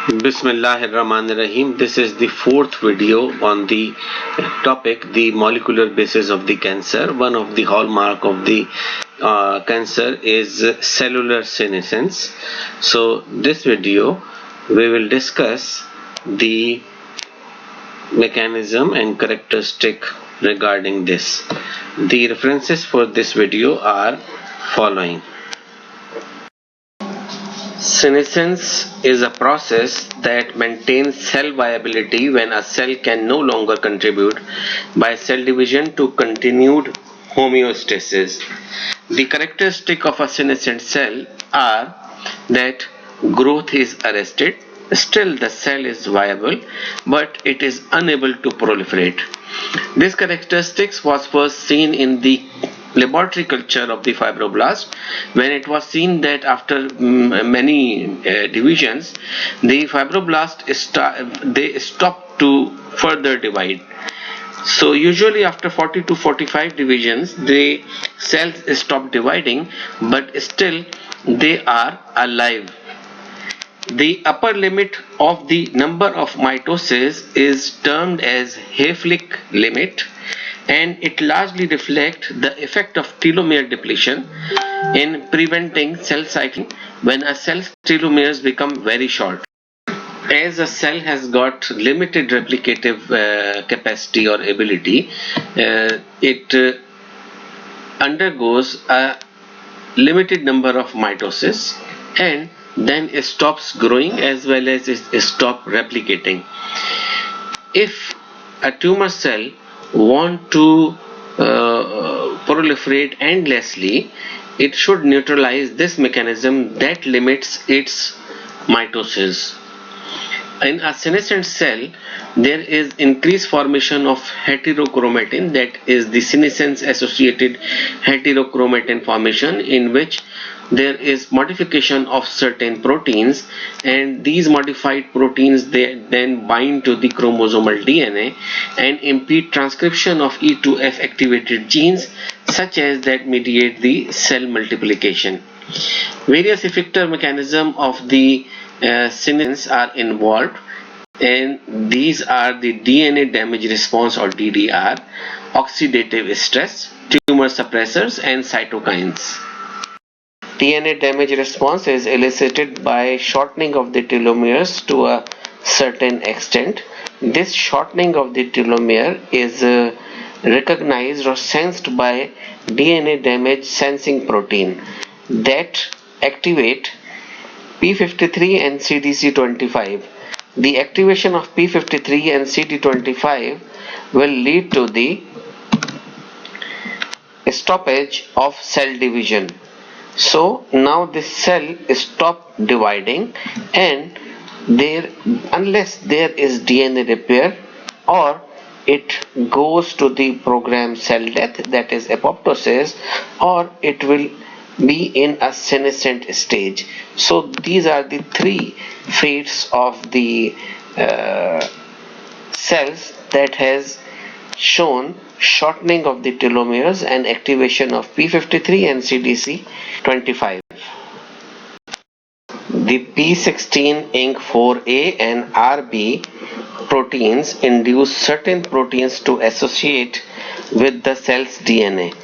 Bismillahirrahmanirrahim. This is the fourth video on the topic, the molecular basis of the cancer. One of the hallmark of the cancer is cellular senescence. So this video we will discuss the mechanism and characteristic regarding this. The references for this video are following. Senescence is a process that maintains cell viability when a cell can no longer contribute by cell division to continued homeostasis. The characteristic of a senescent cell are that growth is arrested, still the cell is viable, but it is unable to proliferate. This characteristic was first seen in the laboratory culture of the fibroblast, when it was seen that after many divisions, the fibroblast they stop to further divide. So usually after 40 to 45 divisions, the cells stop dividing, but still they are alive. The upper limit of the number of mitosis is termed as Hayflick limit, and it largely reflects the effect of telomere depletion in preventing cell cycling when a cell's telomeres become very short. As a cell has got limited replicative capacity or ability, it undergoes a limited number of mitosis and then it stops growing as well as it stops replicating. If a tumor cell want to proliferate endlessly, it should neutralize this mechanism that limits its mitosis. In a senescent cell, there is increased formation of heterochromatin, that is the senescence associated heterochromatin formation, in which there is modification of certain proteins, and these modified proteins they then bind to the chromosomal DNA and impede transcription of E2F activated genes such as that mediate the cell multiplication. Various effector mechanisms of the senescence are involved, and these are the DNA damage response or DDR, oxidative stress, tumor suppressors, and cytokines. DNA damage response is elicited by shortening of the telomeres to a certain extent. This shortening of the telomere is recognized or sensed by DNA damage sensing protein that activate P53 and CDC25. The activation of P53 and CD25 will lead to the stoppage of cell division. So now this cell stop dividing, and unless there is DNA repair or it goes to the programmed cell death, that is apoptosis, or it will be in a senescent stage. So these are the three fates of the cells that has shown shortening of the telomeres and activation of P53 and CDC25. The P16, INK4A and RB proteins induce certain proteins to associate with the cell's DNA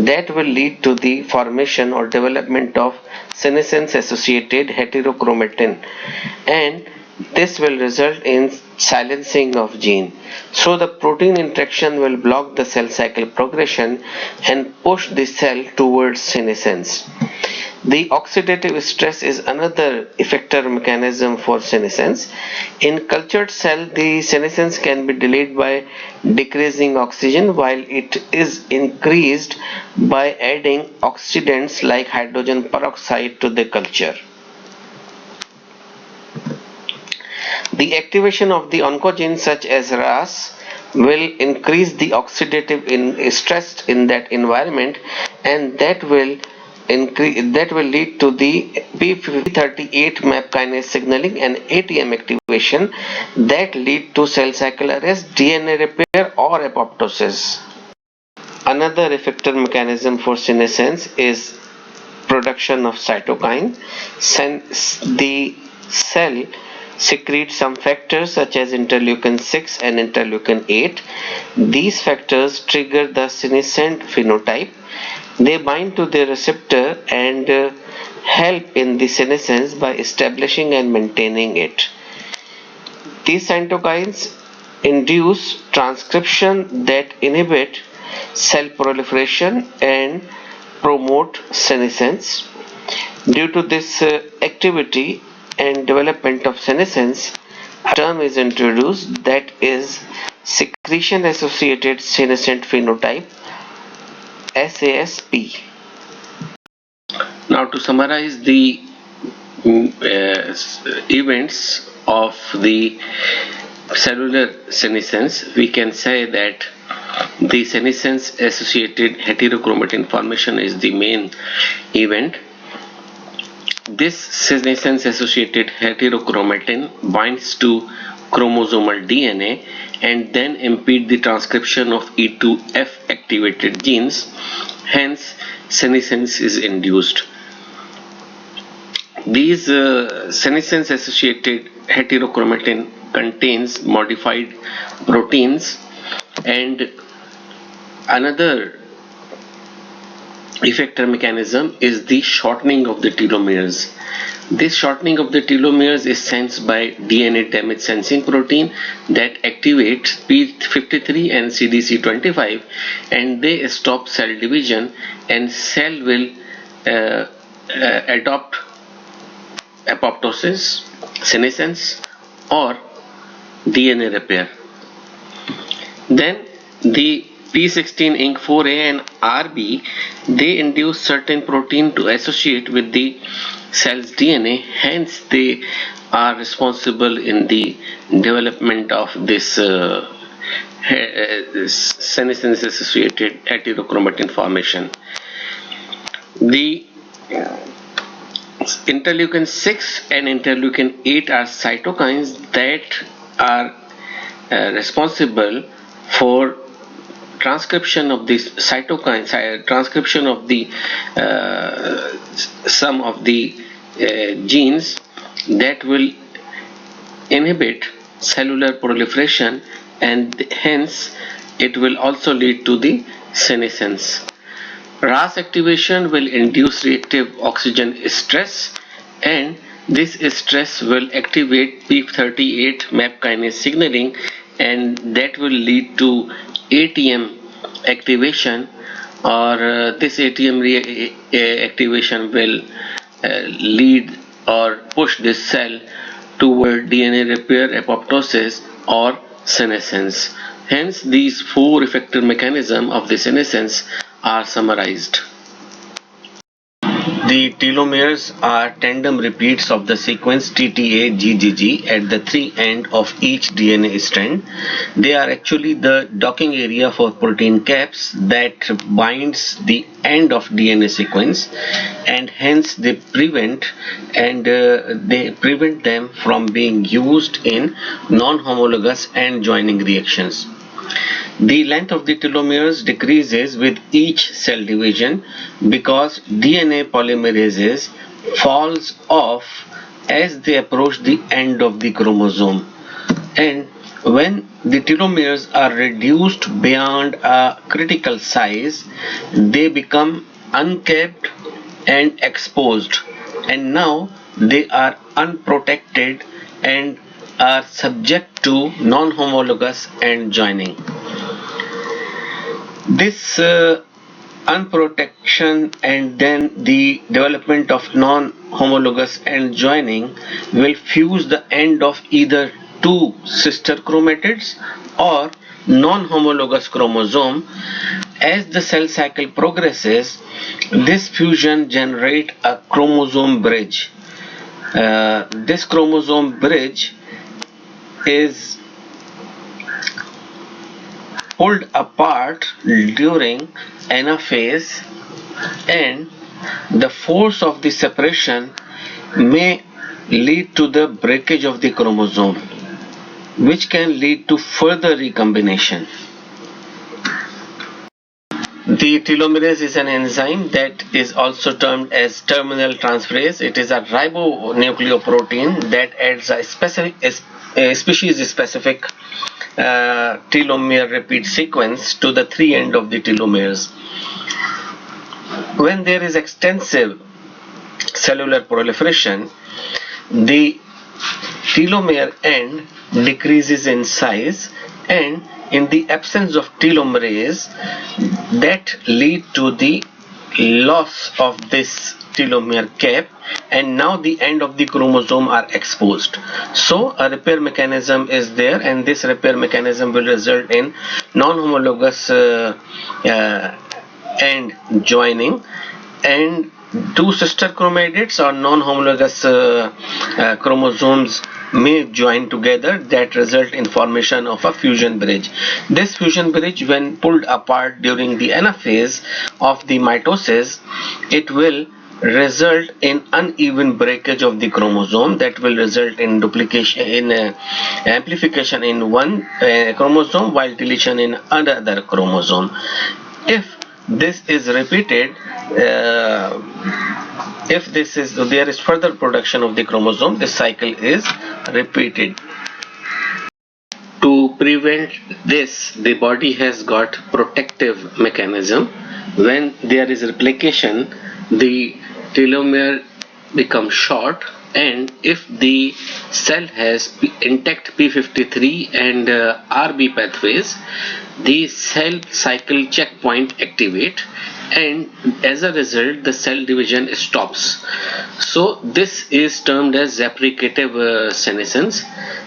that will lead to the formation or development of senescence associated heterochromatin, and this will result in silencing of gene. So the protein interaction will block the cell cycle progression and push the cell towards senescence. The oxidative stress is another effector mechanism for senescence. In cultured cell, the senescence can be delayed by decreasing oxygen, while it is increased by adding oxidants like hydrogen peroxide to the culture. The activation of the oncogenes such as RAS will increase the oxidative stress in that environment, and that will lead to the P38 MAP kinase signaling and ATM activation that lead to cell cycle arrest, DNA repair, or apoptosis. Another effector mechanism for senescence is production of cytokine. The cell secrete some factors such as interleukin 6 and interleukin 8. These factors trigger the senescent phenotype. They bind to the receptor and help in the senescence by establishing and maintaining it. These cytokines induce transcription that inhibit cell proliferation and promote senescence. Due to this activity and development of senescence, a term is introduced, that is secretion associated senescent phenotype, SASP. Now to summarize the events of the cellular senescence, we can say that the senescence associated heterochromatin formation is the main event. This senescence associated heterochromatin binds to chromosomal DNA and then impede the transcription of E2F activated genes. Hence, senescence is induced. These senescence associated heterochromatin contains modified proteins, and another effector mechanism is the shortening of the telomeres. This shortening of the telomeres is sensed by DNA damage sensing protein that activates P53 and CDC25, and they stop cell division, and cell will adopt apoptosis, senescence, or DNA repair. Then the P16, INK4A and RB, they induce certain protein to associate with the cell's DNA, hence they are responsible in the development of this senescence associated heterochromatin formation. The interleukin 6 and interleukin 8 are cytokines that are responsible for transcription of this cytokines, transcription of the some of the genes that will inhibit cellular proliferation, and hence it will also lead to the senescence. RAS activation will induce reactive oxygen stress, and this stress will activate p38 MAP kinase signaling, and that will lead to ATM activation, or this ATM activation will lead or push this cell toward DNA repair, apoptosis, or senescence. Hence, these four effector mechanisms of the senescence are summarized. The telomeres are tandem repeats of the sequence TTA-GGG at the three ends of each DNA strand. They are actually the docking area for protein caps that binds the end of DNA sequence, and hence they prevent them from being used in non-homologous end joining reactions. The length of the telomeres decreases with each cell division because DNA polymerases falls off as they approach the end of the chromosome, and when the telomeres are reduced beyond a critical size, they become uncapped and exposed, and now they are unprotected and are subject to non-homologous end joining. This unprotection and then the development of non-homologous end joining will fuse the end of either two sister chromatids or non-homologous chromosome. As the cell cycle progresses, this fusion generates a chromosome bridge. This chromosome bridge is pulled apart during anaphase, and the force of the separation may lead to the breakage of the chromosome, which can lead to further recombination. The telomerase is an enzyme that is also termed as terminal transferase. It is a ribonucleoprotein that adds a species-specific telomere repeat sequence to the three ends of the telomeres. When there is extensive cellular proliferation, the telomere end decreases in size, and in the absence of telomerase, that lead to the loss of this telomere cap, and now the end of the chromosome are exposed. So a repair mechanism is there, and this repair mechanism will result in non-homologous end joining, and two sister chromatids or non-homologous chromosomes may join together that result in formation of a fusion bridge. This fusion bridge, when pulled apart during the anaphase of the mitosis, it will result in uneven breakage of the chromosome that will result in duplication, in amplification in one chromosome while deletion in another chromosome. If this is repeated, there is further production of the chromosome, this cycle is repeated. To prevent this, the body has got protective mechanism. When there is replication, the telomere becomes short, and if the cell has intact p53 and RB pathways, the cell cycle checkpoint activate, and as a result the cell division stops. So this is termed as replicative senescence,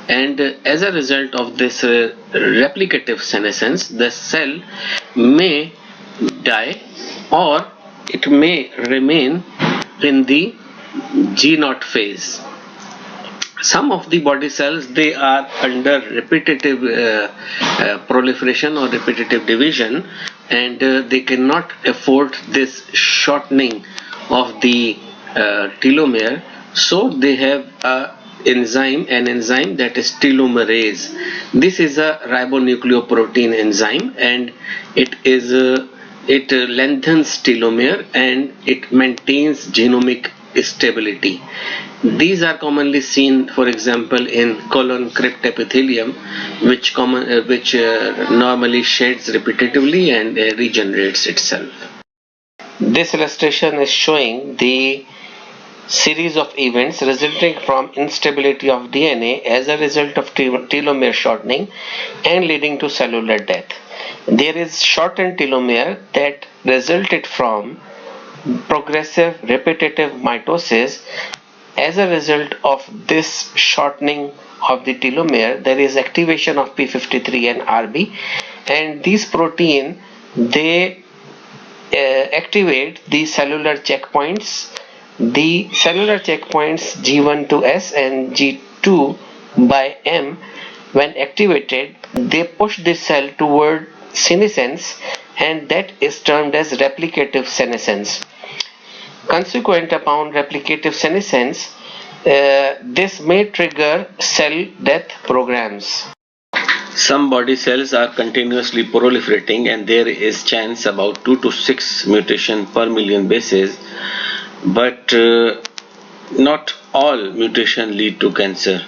and as a result of this replicative senescence, the cell may die or it may remain in the G0 phase. Some of the body cells, they are under repetitive proliferation or repetitive division, and they cannot afford this shortening of the telomere, so they have an enzyme that is telomerase. This is a ribonucleoprotein enzyme, and it lengthens telomere and it maintains genomic stability. These are commonly seen, for example, in colon crypt epithelium, which normally sheds repetitively and regenerates itself. This illustration is showing the series of events resulting from instability of DNA as a result of telomere shortening and leading to cellular death. There is shortened telomere that resulted from progressive repetitive mitosis. As a result of this shortening of the telomere, there is activation of p53 and RB, and these protein, they activate the cellular checkpoints. The cellular checkpoints G1 to S and G2 by M, when activated, they push the cell toward senescence, and that is termed as replicative senescence. Consequent upon replicative senescence, this may trigger cell death programs. Some body cells are continuously proliferating, and there is chance about 2 to 6 mutation per million bases, but not all mutation lead to cancer.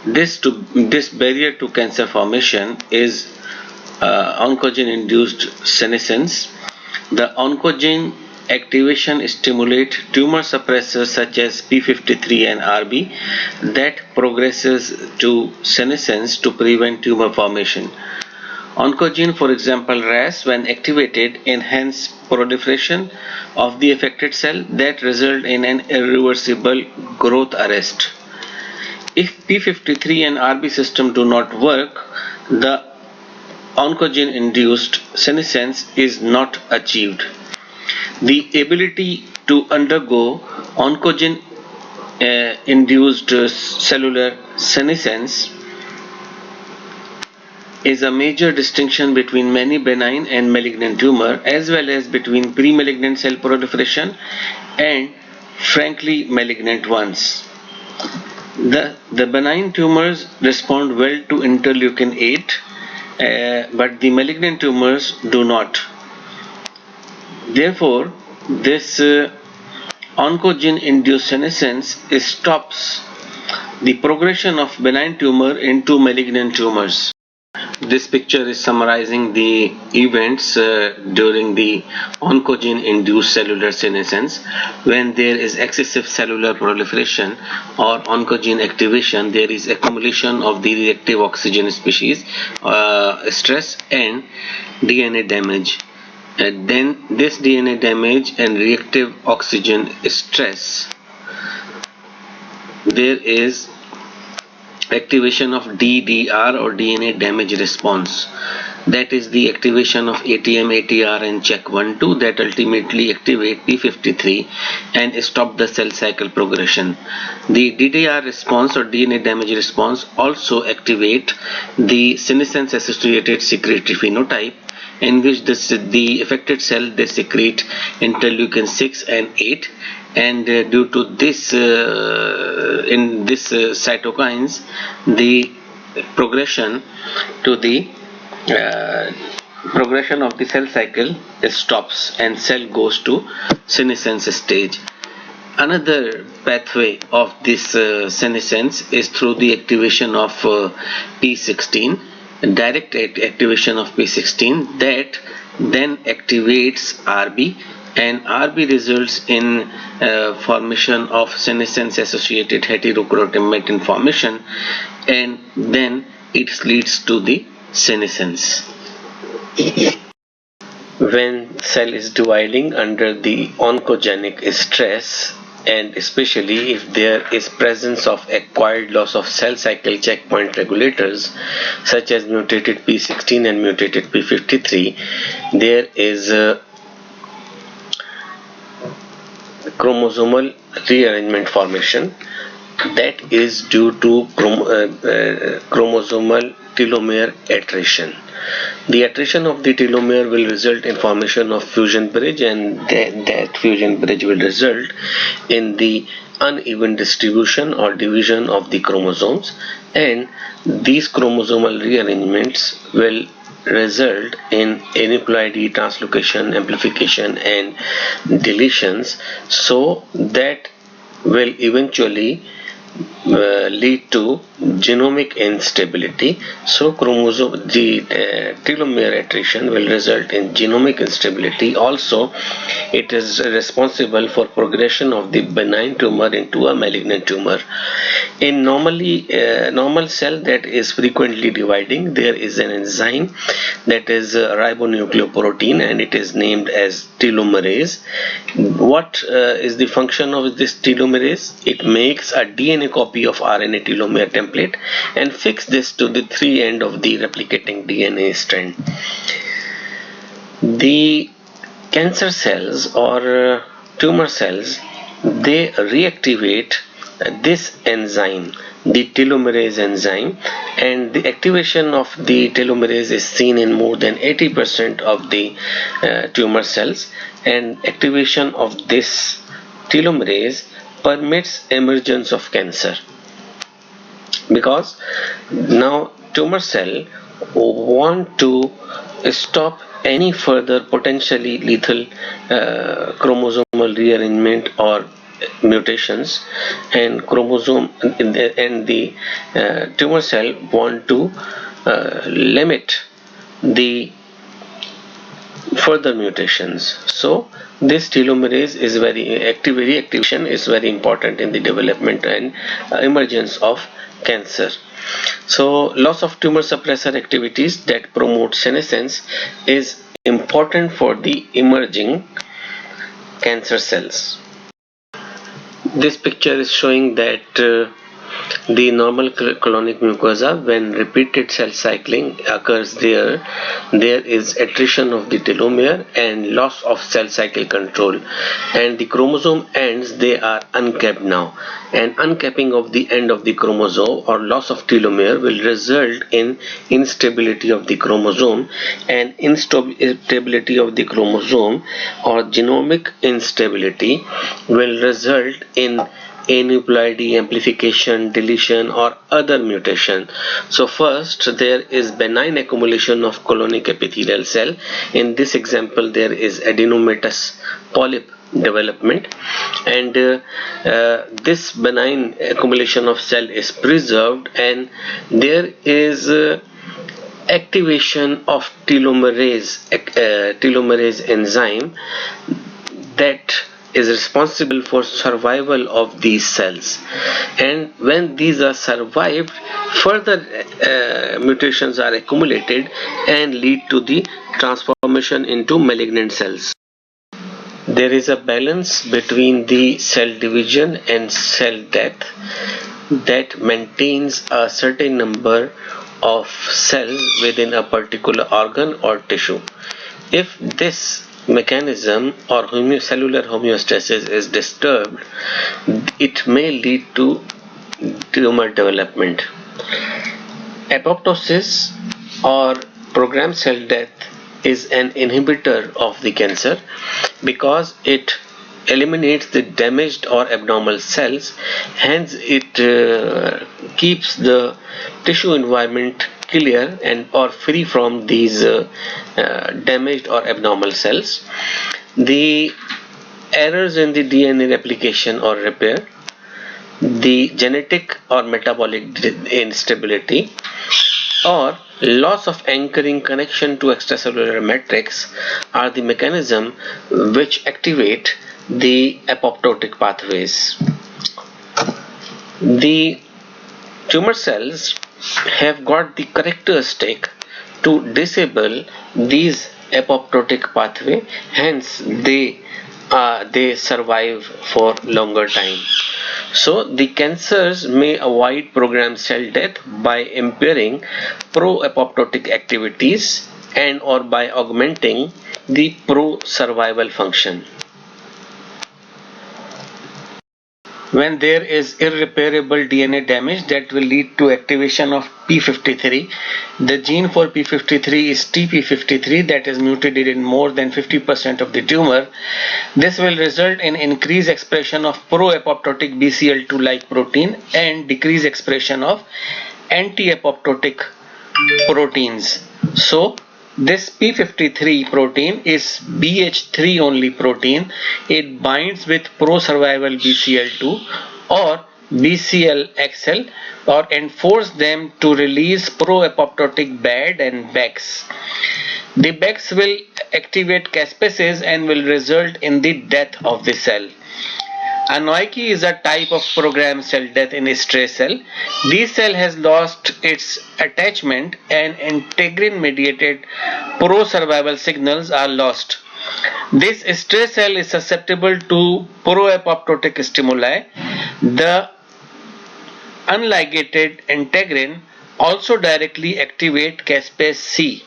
This barrier to cancer formation is oncogene-induced senescence. The oncogene activation stimulate tumor suppressors such as p53 and RB that progresses to senescence to prevent tumor formation. Oncogene, for example RAS, when activated, enhance proliferation of the affected cell that result in an irreversible growth arrest. If p53 and RB system do not work, the oncogene-induced senescence is not achieved. The ability to undergo oncogene-induced cellular senescence is a major distinction between many benign and malignant tumor, as well as between pre-malignant cell proliferation and frankly malignant ones. The benign tumors respond well to interleukin 8, but the malignant tumors do not. Therefore, this oncogene-induced senescence stops the progression of benign tumor into malignant tumors. This picture is summarizing the events during the oncogene-induced cellular senescence. When there is excessive cellular proliferation or oncogene activation, there is accumulation of the reactive oxygen species, stress and DNA damage. Then this DNA damage and reactive oxygen stress, there is activation of DDR or DNA damage response. That is the activation of ATM, ATR and CHEK1-2 that ultimately activate P53 and stop the cell cycle progression. The DDR response or DNA damage response also activate the senescence associated secretory phenotype, in which the affected cell they secrete interleukin 6 and 8, and due to this in this cytokines, the progression to the progression of the cell cycle stops and cell goes to senescence stage. Another pathway of this senescence is through the activation of P16, direct activation of P16 that then activates RB, and RB results in formation of senescence associated heterochromatoin formation, and then it leads to the senescence. When cell is dividing under the oncogenic stress, and especially if there is presence of acquired loss of cell cycle checkpoint regulators such as mutated P16 and mutated P53, there is a chromosomal rearrangement formation that is due to chromosomal telomere attrition. The attrition of the telomere will result in formation of fusion bridge, and that fusion bridge will result in the uneven distribution or division of the chromosomes, and these chromosomal rearrangements will result in aneuploidy, translocation, amplification and deletions, so that will eventually lead to genomic instability. So the telomere attrition will result in genomic instability. Also, it is responsible for progression of the benign tumor into a malignant tumor. In normal cell that is frequently dividing, there is an enzyme that is ribonucleoprotein, and it is named as telomerase. What is the function of this telomerase? It makes a DNA copy of RNA telomere template and fix this to the 3 end of the replicating DNA strand. The cancer cells or tumor cells, they reactivate this enzyme, the telomerase enzyme, and the activation of the telomerase is seen in more than 80% of the tumor cells, and activation of this telomerase permits emergence of cancer, because now tumor cell want to stop any further potentially lethal chromosomal rearrangement or mutations, and chromosome and the tumor cell want to limit the further mutations. So this telomerase is reactivation is very important in the development and emergence of cancer. So loss of tumor suppressor activities that promote senescence is important for the emerging cancer cells. This picture is showing that the normal colonic mucosa, when repeated cell cycling occurs there is attrition of the telomere and loss of cell cycle control, and the chromosome ends, they are uncapped now, and uncapping of the end of the chromosome or loss of telomere will result in instability of the chromosome, and instability of the chromosome or genomic instability will result in aneuploidy, amplification, deletion, or other mutation. So first, there is benign accumulation of colonic epithelial cell. In this example, there is adenomatous polyp development, and this benign accumulation of cell is preserved, and there is activation of telomerase enzyme that is responsible for survival of these cells, and when these are survived, further mutations are accumulated and lead to the transformation into malignant cells. There is a balance between the cell division and cell death that maintains a certain number of cells within a particular organ or tissue. If this mechanism or cellular homeostasis is disturbed, it may lead to tumor development. Apoptosis or programmed cell death is an inhibitor of the cancer because it eliminates the damaged or abnormal cells, hence it keeps the tissue environment clear and or free from these damaged or abnormal cells. The errors in the DNA replication or repair, the genetic or metabolic instability, or loss of anchoring connection to extracellular matrix are the mechanism which activate the apoptotic pathways. The tumor cells have got the characteristic to disable these apoptotic pathway, hence they survive for longer time. So the cancers may avoid programmed cell death by impairing pro-apoptotic activities and or by augmenting the pro-survival function. When there is irreparable DNA damage that will lead to activation of P53. The gene for P53 is TP53 that is mutated in more than 50% of the tumor. This will result in increased expression of pro-apoptotic BCL2-like protein and decreased expression of anti-apoptotic proteins. So this P53 protein is BH3 only protein. It binds with pro-survival BCL2 or BCLXL or enforce them to release pro-apoptotic BAD and BEX. The BEX will activate caspases and will result in the death of the cell. Anoiki is a type of programmed cell death in a stray cell. This cell has lost its attachment and integrin mediated pro-survival signals are lost. This stray cell is susceptible to pro-apoptotic stimuli. The unligated integrin also directly activate caspase C.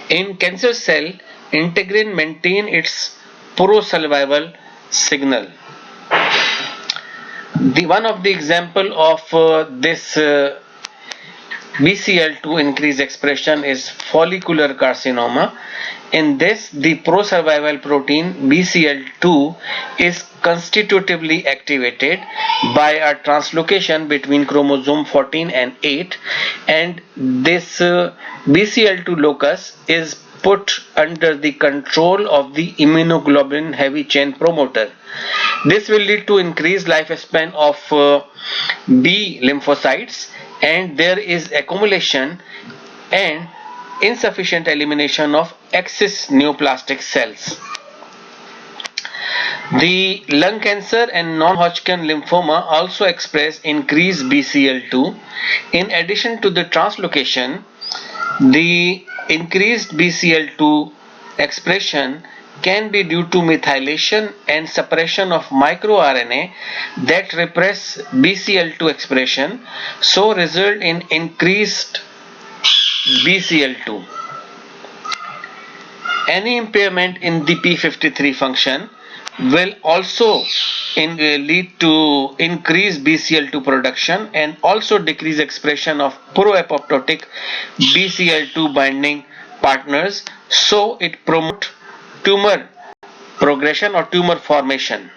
In cancer cell, integrin maintain its pro-survival signal. One of the example of this BCL2 increased expression is follicular carcinoma. In this, the pro-survival protein BCL2 is constitutively activated by a translocation between chromosome 14 and 8, and this BCL2 locus is put under the control of the immunoglobulin heavy chain promoter. This will lead to increased lifespan of B lymphocytes, and there is accumulation and insufficient elimination of excess neoplastic cells. The lung cancer and non-Hodgkin lymphoma also express increased BCL2. In addition to the translocation, the increased BCL2 expression can be due to methylation and suppression of microRNA that repress BCL2 expression, so result in increased BCL2. Any impairment in the P53 function will also lead to increased BCL2 production and also decrease expression of pro-apoptotic BCL2 binding partners, so it promotes tumor progression or tumor formation.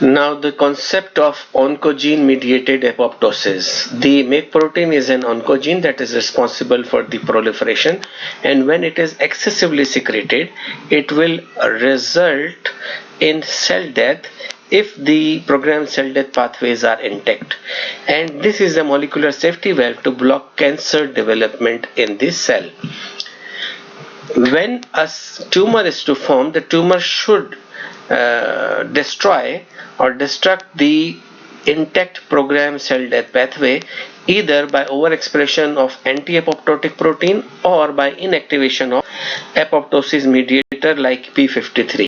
Now the concept of oncogene mediated apoptosis. The MYC protein is an oncogene that is responsible for the proliferation, and when it is excessively secreted, it will result in cell death if the programmed cell death pathways are intact. And this is a molecular safety valve to block cancer development in the cell. When a tumor is to form, the tumor should destroy or destruct the intact programmed cell death pathway either by overexpression of anti-apoptotic protein or by inactivation of apoptosis mediator like p53.